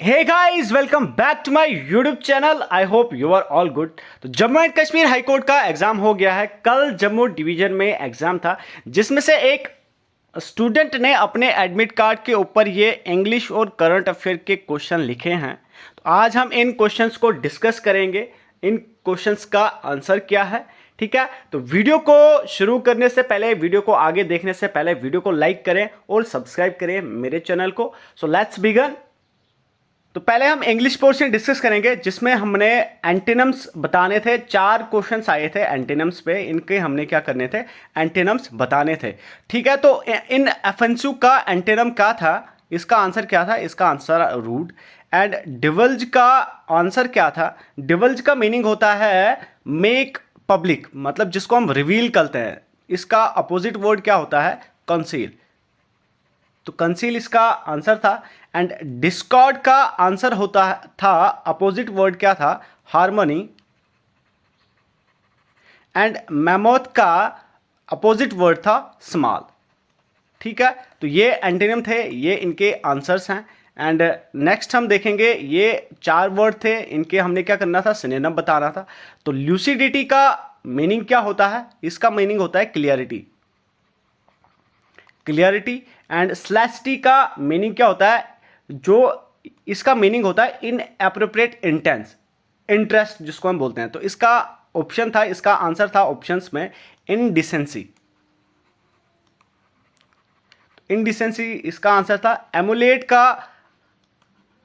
Hey guys, welcome back to my YouTube channel. I hope you are all good. तो Jammu and Kashmir high court का exam हो गया है। कल जम्मू डिवीजन में एग्जाम था, जिसमें से एक स्टूडेंट ने अपने एडमिट कार्ड के ऊपर ये इंग्लिश और करंट अफेयर के क्वेश्चन लिखे हैं। तो आज हम इन क्वेश्चंस को डिस्कस करेंगे, इन क्वेश्चंस का आंसर क्या है। ठीक है, तो वीडियो को शुरू करने से पहले, वीडियो को आगे देखने से पहले वीडियो को लाइक करें और सब्सक्राइब करें मेरे चैनल को। So let's begin. तो पहले हम इंग्लिश पोर्शन डिस्कस करेंगे, जिसमें हमने एंटीनम्स बताने थे। 4 क्वेश्चंस आए थे एंटीनम्स पे, इनके हमने क्या करने थे, एंटीनम्स बताने थे। ठीक है, तो इन एफएनसी का एंटीनम क्या था, इसका आंसर क्या था? इसका आंसर रूड। एंड डिवल्ज का आंसर क्या था? डिवल्ज का मीनिंग होता है मेक पब्लिक, मतलब जिसको हम रिवील करते हैं। इसका अपोजिट वर्ड क्या होता है? कंसील। तो कंसील इसका आंसर था। एंड डिस्कॉर्ड का आंसर होता था, अपोजिट वर्ड क्या था? हार्मनी। एंड मैमोथ का अपोजिट वर्ड था स्मॉल। ठीक है, तो ये एंटीनिम थे, ये इनके आंसर्स हैं। एंड नेक्स्ट हम देखेंगे, ये 4 वर्ड थे, इनके हमने क्या करना था? सिनोनिम बताना था। तो ल्यूसिडिटी का मीनिंग क्या होता है? इसका मीनिंग होता है क्लियरिटी। क्लियरिटी। एंड स्लैसिटी का मीनिंग क्या होता है? जो इसका मीनिंग होता है इन एप्रोप्रिएट इंटेंस, इंटरेस्ट जिसको हम बोलते हैं। तो इसका ऑप्शन था, इसका आंसर था ऑप्शंस में इनडिसेंसी। इनडिसेंसी इसका आंसर था। एमुलेट का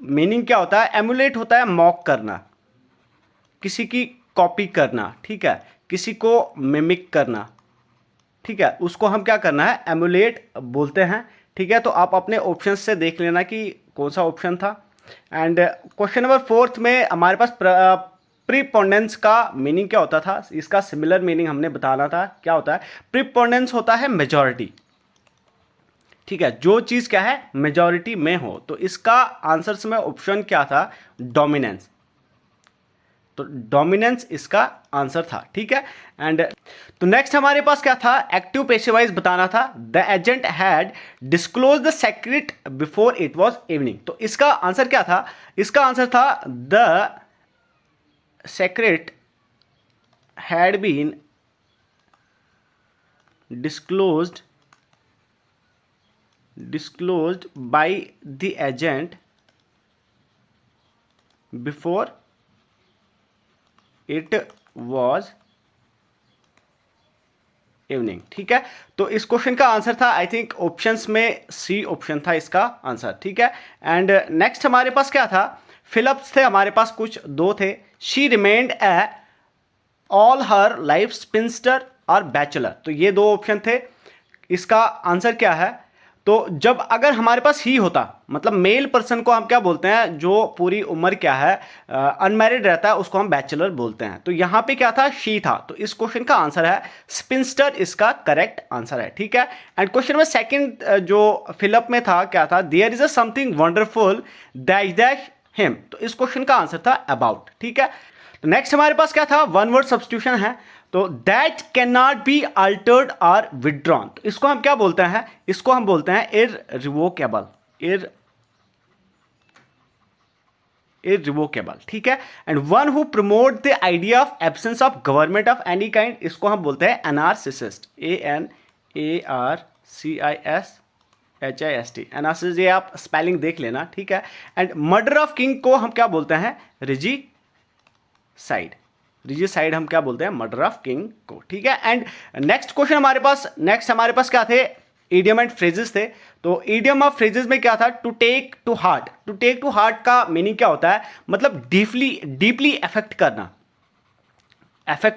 मीनिंग क्या होता है? एमुलेट होता है मॉक करना, किसी की कॉपी करना। ठीक है, किसी को मिमिक करना। ठीक है, उसको हम क्या करना है? एमुलेट बोलते हैं। ठीक है, तो आप अपने ऑप्शन से देख लेना कि कौन सा ऑप्शन था। एंड क्वेश्चन नंबर 4 में हमारे पास प्रीपोंडेंस का मीनिंग क्या होता था? इसका सिमिलर मीनिंग हमने बताना था। क्या होता है? प्रीपोंडेंस होता है मेजॉरिटी। ठीक है, जो चीज क्या है? मेजॉरिटी में हो। तो इसका आंसर में ऑप्शन क्या था? डोमिनेंस। तो डोमिनेंस इसका आंसर था। ठीक है, एंड तो नेक्स्ट हमारे पास क्या था? एक्टिव पैसिवाइज बताना था। The agent had disclose the secret before it was evening. तो इसका आंसर क्या था? इसका आंसर था the secret had been disclosed by the agent before it was evening. ठीक है, तो इस क्वेश्चन का आंसर था, आई थिंक ऑप्शंस में सी ऑप्शन था इसका आंसर। ठीक है, एंड नेक्स्ट हमारे पास क्या था? फिलप्स थे हमारे पास, कुछ 2 थे। She remained A all her life sphincter और बैचलर। तो ये 2 ऑप्शन थे। इसका आंसर क्या है? तो जब अगर हमारे पास ही होता, मतलब मेल पर्सन को हम क्या बोलते हैं? जो पूरी उम्र क्या है, अनमैरिड रहता है, उसको हम बैचलर बोलते हैं। तो यहां पे क्या था? शी था। तो इस क्वेश्चन का आंसर है स्पिंस्टर, इसका करेक्ट आंसर है। ठीक है, एंड क्वेश्चन में सेकंड जो फिलअप में था, क्या था? There is a something wonderful dash dash him. तो इस क्वेश्चन का आंसर था अबाउट। ठीक है, तो नेक्स्ट हमारे पास क्या था? वन वर्ड सब्स्टिट्यूशन है। तो that can not be altered और विदड्रॉन। तो इसको हम क्या बोलते हैं? इसको हम बोलते हैं इररिवोकेबल। इररिवोकेबल। ठीक है, and one who promote the idea of absence of government of any kind, इसको हम बोलते हैं एनार्सिसिस्ट। ANARCISHIST, एनार्सिस। ये आप स्पेलिंग देख लेना। ठीक है, एंड मर्डर ऑफ किंग को हम क्या बोलते हैं? रिजीसाइड। रिजीसाइड हम क्या बोलते हैं? मर्डर ऑफ किंग को। ठीक है, एंड नेक्स्ट हमारे पास क्या थे? इडियम एंड फ्रेजेस थे। तो इडियम ऑफ फ्रेजेस में क्या था? To take to heart. To take to heart का मीनिंग क्या होता है? मतलब डीपली अफेक्ट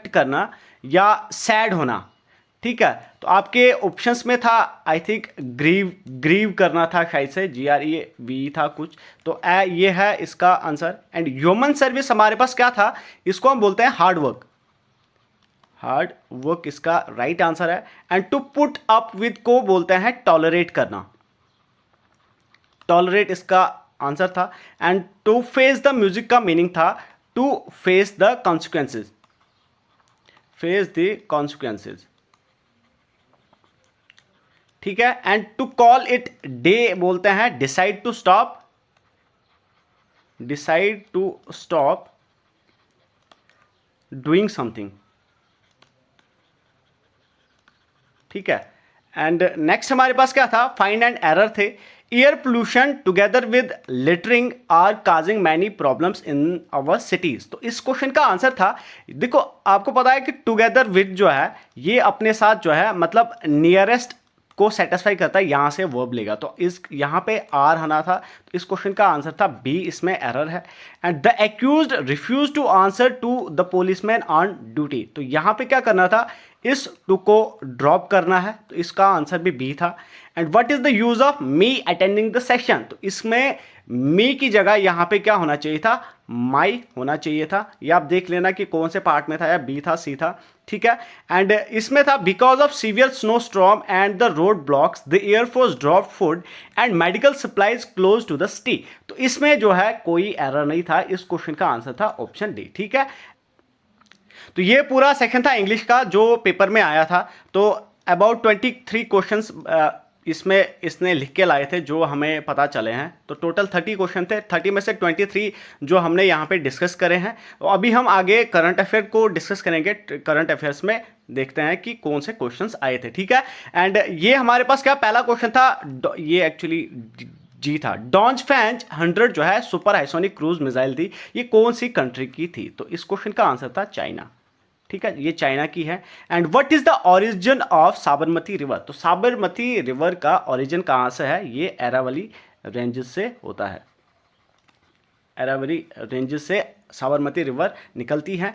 करना या सैड होना। ठीक है, तो आपके ऑप्शंस में था, आई थिंक ग्रीव करना था, शायद से GREV था कुछ। तो ये है इसका आंसर। एंड ह्यूमन सर्विस हमारे पास क्या था? इसको हम बोलते हैं हार्ड वर्क इसका राइट आंसर है। And to put up with को बोलते हैं टॉलरेट करना। टॉलरेट इसका आंसर था। And to face the music का मीनिंग था टू फेस द कॉन्सिक्वेंसेज। ठीक है, and to call it day बोलते हैं decide to stop decide to stop doing something. ठीक है, एंड नेक्स्ट हमारे पास क्या था, फाइंड एंड एरर थे। Air pollution together with littering are causing many problems in our cities. तो इस क्वेश्चन का आंसर था, देखो आपको पता है कि टुगेदर विद जो है ये अपने साथ जो है मतलब नियरेस्ट को सेटिस्फाई करता है, यहां से वर्ब लेगा। तो इस यहां पे आर आना था, तो इस क्वेश्चन का आंसर था बी, इसमें एरर है। And the accused refuse to answer to the policeman on duty. तो यहां पे क्या करना था, इस टू को ड्रॉप करना है, तो इसका आंसर भी बी था। And what is the use of me attending the session. तो इसमें मी की जगह यहां पे क्या होना चाहिए था, माई होना चाहिए था। ये आप देख लेना कि कौन से पार्ट में था, या बी था, सी था। ठीक है, एंड इसमें था because of severe snow storm and the road blocks the air force drop food and medical supplies close to the city. तो इसमें जो है कोई एरर नहीं था, इस क्वेश्चन का आंसर था ऑप्शन डी। ठीक है, तो ये पूरा सेक्शन था इंग्लिश का जो पेपर में आया था। तो अबाउट 23 क्वेश्चंस इसमें इसने लिख के लाए थे जो हमें पता चले हैं। तो टोटल 30 क्वेश्चन थे, 30 में से 23 जो हमने यहाँ पे डिस्कस करे हैं। तो अभी हम आगे करंट अफेयर को डिस्कस करेंगे। करंट अफेयर्स में देखते हैं कि कौन से क्वेश्चंस आए थे। ठीक है, एंड ये हमारे पास क्या पहला क्वेश्चन था, ये एक्चुअली जी था। डॉन्जफैंज 100 जो है सुपर हाइसोनिक क्रूज मिसाइल थी, ये कौन सी कंट्री की थी। तो इस क्वेश्चन का आंसर था चाइना। ठीक है, ये चाइना की है। And what is the origin of Sabarmati river. तो साबरमती रिवर का ओरिजिन कहां से है, ये अरावली रेंजेस से होता है। अरावली रेंजेस से साबरमती रिवर निकलती है।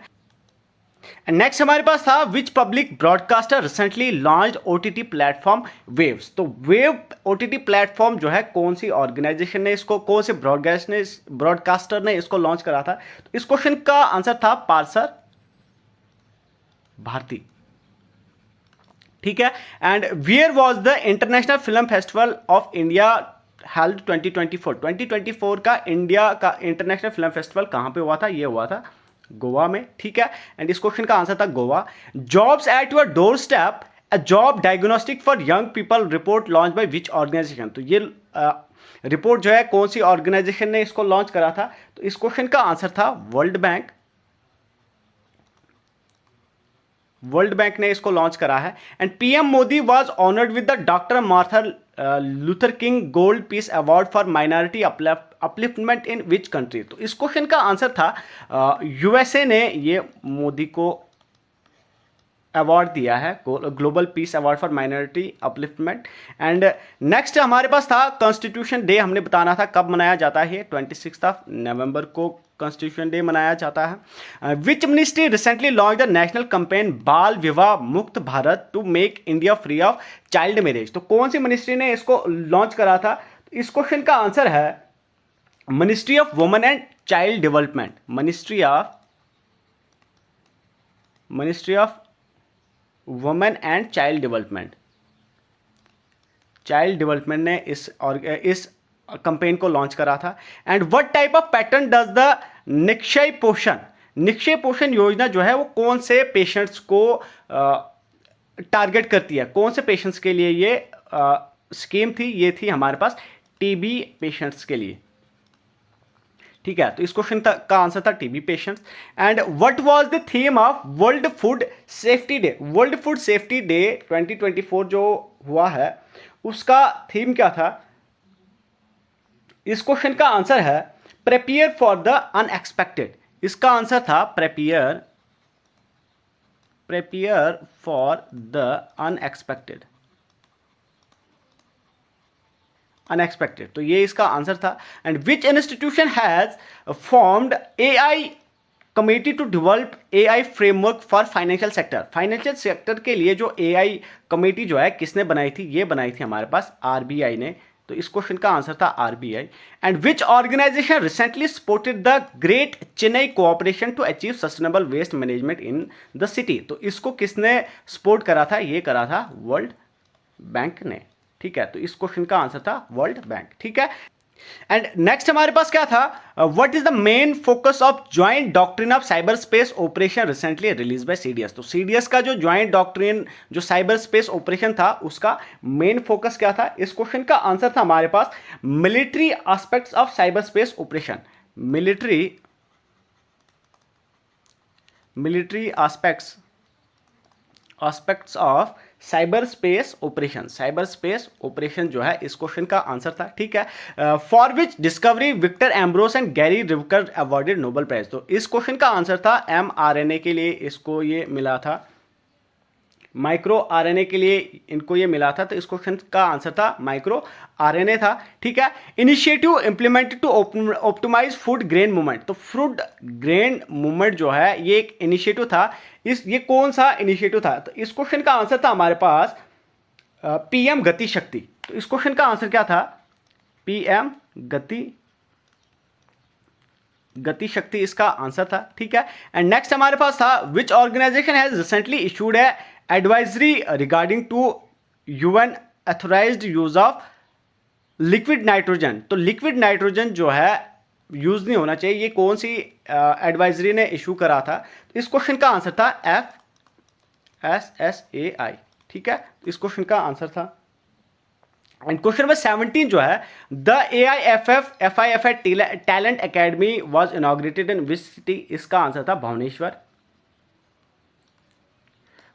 एंड नेक्स्ट हमारे पास था which public broadcaster recently launched OTT platform Waves. तो वेव ओटीटी प्लेटफॉर्म जो है कौन सी ऑर्गेनाइजेशन ने इसको, कौन से ब्रॉडकास्टर ने इसको लॉन्च करा था। तो इस क्वेश्चन का आंसर था पार्सर भारती। ठीक है, and wear was the international film festival of India held 2024 का इंडिया का इंटरनेशनल फिल्म फेस्टिवल कहां पे हुआ था, ये हुआ था गोवा में। ठीक है, एंड इस क्वेश्चन का आंसर था Goa. Jobs at your door step a job diagnostic for young people report launch by which organisation. तो ये रिपोर्ट जो है कौन सी ऑर्गेनाइजेशन ने इसको लॉन्च करा था। तो इस क्वेश्चन का आंसर था वर्ल्ड बैंक। वर्ल्ड बैंक ने इसको लॉन्च करा है। And PM Modi was honoured with the doctor Martin Luther king gold peace award for minority upliftment in which country. तो इस क्वेश्चन का आंसर था यूएसए ने ये मोदी को अवार्ड दिया है, global peace award for minority upliftment. And next हमारे पास था कॉन्स्टिट्यूशन डे, हमने बताना था कब मनाया जाता है। 26 नवंबर को कॉन्स्टिट्यूशन डे मनाया जाता है। Which ministry recently launch the national campaign Bal Vivah Mukt Bharat to make India free of child marriage. तो कौन सी मिनिस्ट्री ने इसको लॉन्च करा था। तो इस क्वेश्चन का आंसर है ministry of women and child development. Ministry of women and child development ने इस कंपेन को लॉन्च करा था। And what type of pattern does the Nikshay पोषण योजना जो है वो कौन से पेशेंट्स को टारगेट करती है, कौन से पेशेंट्स के लिए ये स्कीम थी। ये थी हमारे पास टीबी पेशेंट्स के लिए। ठीक है, तो इस क्वेश्चन का आंसर था TB patients. And what was the theme of world food safety day. World food safety day 2024 जो हुआ है उसका थीम क्या था। इस क्वेश्चन का आंसर है प्रिपेयर फॉर द अनएक्सपेक्टेड। इसका आंसर था प्रिपेयर फॉर द अनएक्सपेक्टेड। तो ये इसका आंसर था। And which institution has formed AI committee to develop AI framework for financial sector. Financial sector के लिए जो एआई कमेटी जो है किसने बनाई थी, ये बनाई थी हमारे पास आरबीआई ने। तो इस क्वेश्चन का आंसर था RBI. And which organisation recently supported the great Chennai cooperation to achieve sustainable waste management in the city. तो इसको किसने सपोर्ट करा था, ये करा था वर्ल्ड बैंक ने। ठीक है, तो इस क्वेश्चन का आंसर था वर्ल्ड बैंक। ठीक है, एंड नेक्स्ट हमारे पास क्या था, what is the main focus of joint doctrine of cyber space operation recently release by CDS. तो सीडीएस का जो ज्वाइंट डॉक्ट्रिन जो साइबर स्पेस ऑपरेशन था उसका मेन फोकस क्या था। इस क्वेश्चन का आंसर था हमारे पास military aspects of cyber space operation. Military aspects of cyber space operation जो है इस क्वेश्चन का आंसर था। ठीक है, for which discovery Victor Ambros and Gary Ruvkun awarded Nobel prize. तो इस क्वेश्चन का आंसर था mRNA के लिए इसको ये मिला था, माइक्रो आरएनए के लिए इनको ये मिला था। तो इस क्वेश्चन का आंसर था माइक्रो आरएनए था। ठीक है, initiative implemented to optimise food grain movement. तो फूड ग्रेन मूवमेंट जो है ये एक इनिशिएटिव था। ये कौन सा इनिशिएटिव था? तो इस क्वेश्चन का आंसर था हमारे पास पीएम गति शक्ति। तो इस क्वेश्चन का आंसर क्या था? पीएम गति शक्ति इसका आंसर था। ठीक है, एंड नेक्स्ट हमारे पास था which organisation has recently issued a advisory regarding to unauthorised use of liquid nitrogen. तो लिक्विड नाइट्रोजन जो है यूज नहीं होना चाहिए, ये कौन सी एडवाइजरी ने इशू करा था? तो इस क्वेश्चन का आंसर था FSSAI। ठीक है, इस क्वेश्चन का आंसर था। एंड क्वेश्चन नंबर 17 जो है the AIFF talent academy was inaugurated in which city. इसका आंसर था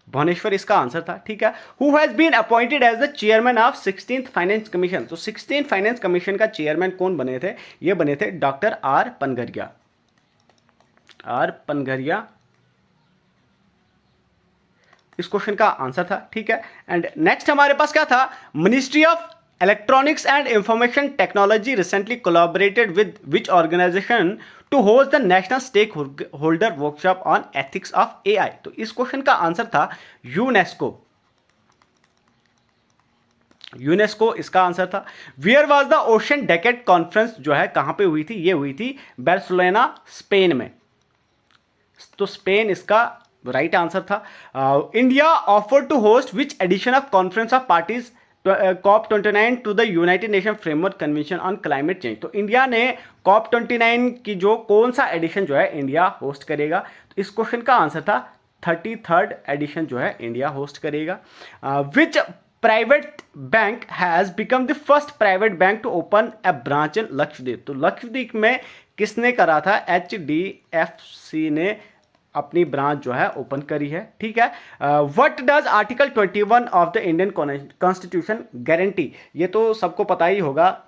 भुवनेश्वर इसका आंसर था। ठीक है, who has been appointed as the chairman of 16th finance commission. तो 16th फाइनेंस कमीशन का चेयरमैन कौन बने थे? ये बने थे डॉक्टर आर पनघरिया। इस क्वेश्चन का आंसर था। ठीक है, एंड नेक्स्ट हमारे पास क्या था? Ministry of electronics and information technology recently collaborated with which organisation to host the national stake holder workshop on ethics of AI। तो इस क्वेश्चन का आंसर था यूनेस्को इसका आंसर था। Where was the ocean decade conference जो है कहां पे हुई थी? ये हुई थी बार्सिलोना स्पेन में। तो स्पेन इसका राइट आंसर था। India offer to host which edition of conference of parties COP29 to the United Nation framework convention on climate change. तो इंडिया ने COP29 की जो कौन सा एडिशन जो है इंडिया होस्ट करेगा? तो इस क्वेश्चन का आंसर था 33rd एडिशन जो है इंडिया होस्ट करेगा। Which private bank has become the first private bank to open a branch in Lakshadweep. तो लक्षद्वीप में किसने करा था? HDFC ने अपनी ब्रांच जो है ओपन करी है। ठीक है, what does article 21 of the Indian constitution guarantee? ये तो सबको पता ही होगा।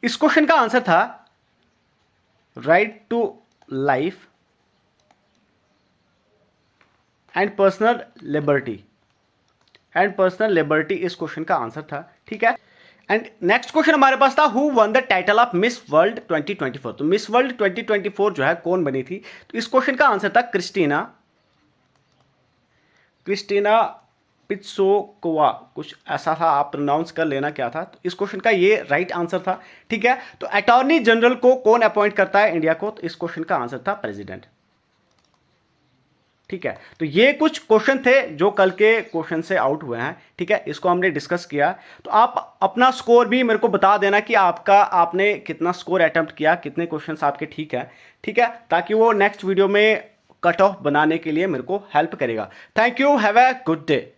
इस क्वेश्चन का आंसर था right to life and personal liberty इस क्वेश्चन का आंसर था। ठीक है, एंड नेक्स्ट क्वेश्चन हमारे पास था who won the title of miss world 2024। तो मिस वर्ल्ड 2024 जो है कौन बनी थी? तो इस क्वेश्चन का आंसर था क्रिस्टीना पित्सोकोवा, कुछ ऐसा था, आप प्रोनाउंस कर लेना क्या था। तो इस क्वेश्चन का ये राइट आंसर था। ठीक है, तो अटॉर्नी जनरल को कौन अपॉइंट करता है इंडिया को? तो इस क्वेश्चन का आंसर था प्रेसिडेंट। ठीक है, तो ये कुछ क्वेश्चन थे जो कल के क्वेश्चन से आउट हुए हैं। ठीक है, इसको हमने डिस्कस किया। तो आप अपना स्कोर भी मेरे को बता देना कि आपने कितना स्कोर अटेम्प्ट किया, कितने क्वेश्चंस आपके ठीक है। ठीक है, ताकि वो नेक्स्ट वीडियो में कट ऑफ बनाने के लिए मेरे को हेल्प करेगा। Thank you, have a good day.